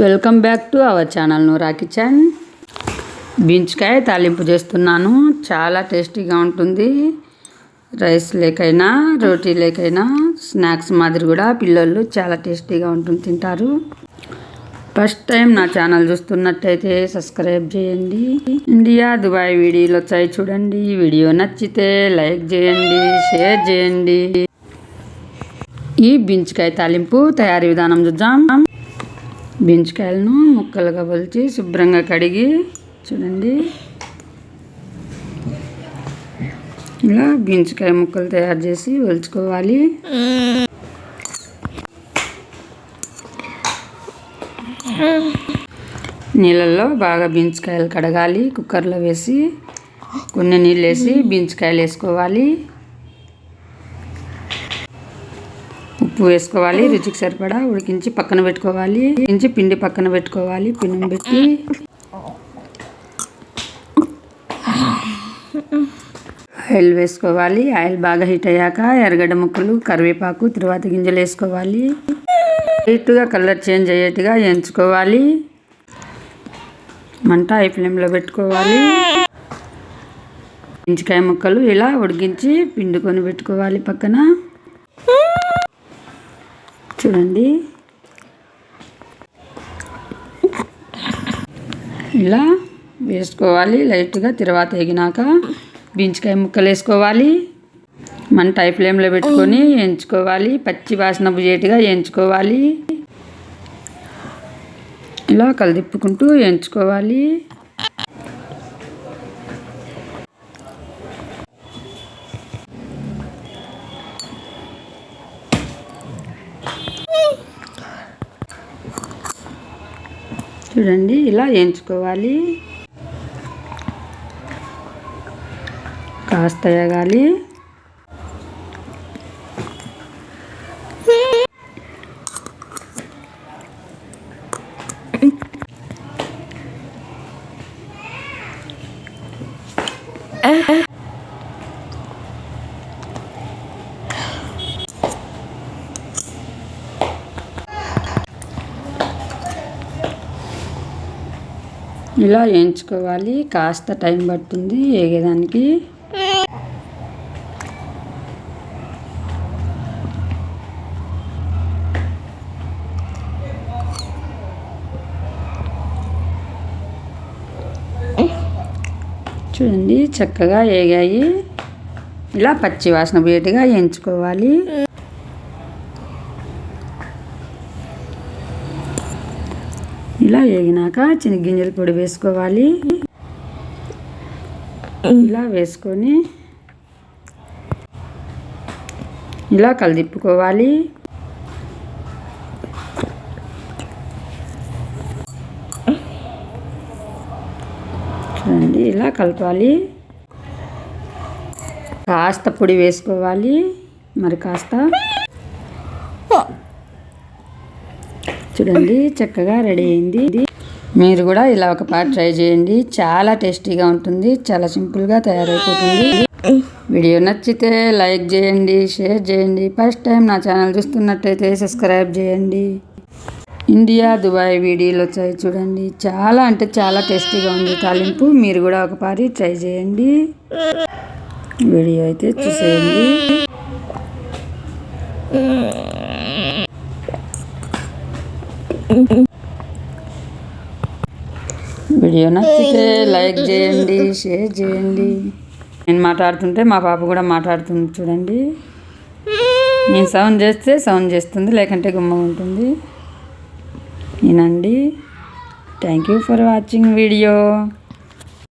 Welcome back to our channel Noora kitchen. బీన్స్కాయ తాలింపు చేస్తున్నాను. చాలా టేస్టీగా ఉంటుంది. రైస్ లేకైనా రోటీ లేకైనా స్నాక్స్ మాదిరి కూడా పిల్లలు చాలా టేస్టీగా ఉంటుంది, తింటారు. ఫస్ట్ టైం నా ఛానల్ చూస్తున్నట్టయితే సబ్స్క్రైబ్ చేయండి. ఇండియా దుబాయ్ వీడియోలు వచ్చాయి చూడండి. వీడియో నచ్చితే లైక్ చేయండి, షేర్ చేయండి. ఈ బీన్స్కాయ తాలింపు తయారీ విధానం చూద్దాం. బీన్స్కాయలను ముక్కలుగా వలిచి శుభ్రంగా కడిగి చూడండి. ఇలా బీన్స్కాయ ముక్కలు తయారు చేసి ఒలుచుకోవాలి. నీళ్ళల్లో బాగా బీన్స్కాయలు కడగాలి. కుక్కర్లో వేసి కొన్ని నీళ్ళు వేసి బీన్స్కాయలు వేసుకోవాలి. ఉప్పు వేసుకోవాలి. రుచికి సరిపడా ఉడికించి పక్కన పెట్టుకోవాలి. ఉడికించి పిండి పక్కన పెట్టుకోవాలి. పిండిని పెట్టి ఆయిల్ వేసుకోవాలి. ఆయిల్ బాగా హీట్ అయ్యాక ఎర్రగడ్డ ముక్కలు, కరివేపాకు, తరువాత గింజలు వేసుకోవాలి. లైట్గా కలర్ చేంజ్ అయ్యేట్టుగా వేయించుకోవాలి. మంట హై ఫ్లేమ్లో పెట్టుకోవాలి. బీన్స్కాయ ముక్కలు ఇలా ఉడికించి పిండుకొని పెట్టుకోవాలి పక్కన. చూడండి, ఇలా వేసుకోవాలి. లైట్గా తర్వాత ఎగినాక బీన్స్కాయ ముక్కలు వేసుకోవాలి. మంట హై ఫ్లేమ్లో పెట్టుకొని వేయించుకోవాలి. పచ్చి వాసన పోయేట్టుగా వేయించుకోవాలి. ఇలా కలిదిప్పుకుంటూ వేయించుకోవాలి. చూడండి, ఇలా వేయించుకోవాలి. కాస్త వేగాలి. ఇలా వేయించుకోవాలి. కాస్త టైం పడుతుంది వేగేదానికి. చూడండి, చక్కగా వేగాయి. ఇలా పచ్చి వాసన పోయేట్టుగా వేయించుకోవాలి. ఇలా వేగినాక శనగగింజల పొడి వేసుకోవాలి. ఇలా వేసుకొని ఇలా కలిదిప్పుకోవాలి. చూడండి, ఇలా కలపాలి. కాస్త పొడి వేసుకోవాలి. మరి కాస్త చూడండి, చక్కగా రెడీ అయింది. మీరు కూడా ఇలా ఒక పార్ట్ ట్రై చేయండి. చాలా టేస్టీగా ఉంటుంది. చాలా సింపుల్గా తయారైపోతుంది. వీడియో నచ్చితే లైక్ చేయండి, షేర్ చేయండి. ఫస్ట్ టైం నా ఛానల్ చూస్తున్నట్టయితే సబ్స్క్రైబ్ చేయండి. ఇండియా దుబాయ్ వీడియోలు వచ్చాయి చూడండి. చాలా అంటే చాలా టేస్టీగా ఉంది తాలింపు. మీరు కూడా ఒక పారి ట్రై చేయండి. వీడియో అయితే చూసేయండి. వీడియో నచ్చితే లైక్ చేయండి, షేర్ చేయండి. నేను మాట్లాడుతుంటే మా పాప కూడా మాట్లాడుతుంది చూడండి. నేను సౌండ్ చేస్తే సౌండ్ చేస్తుంది, లేకంటే గుమ్మ ఉంటుంది. వినండి. Thank you for watching video.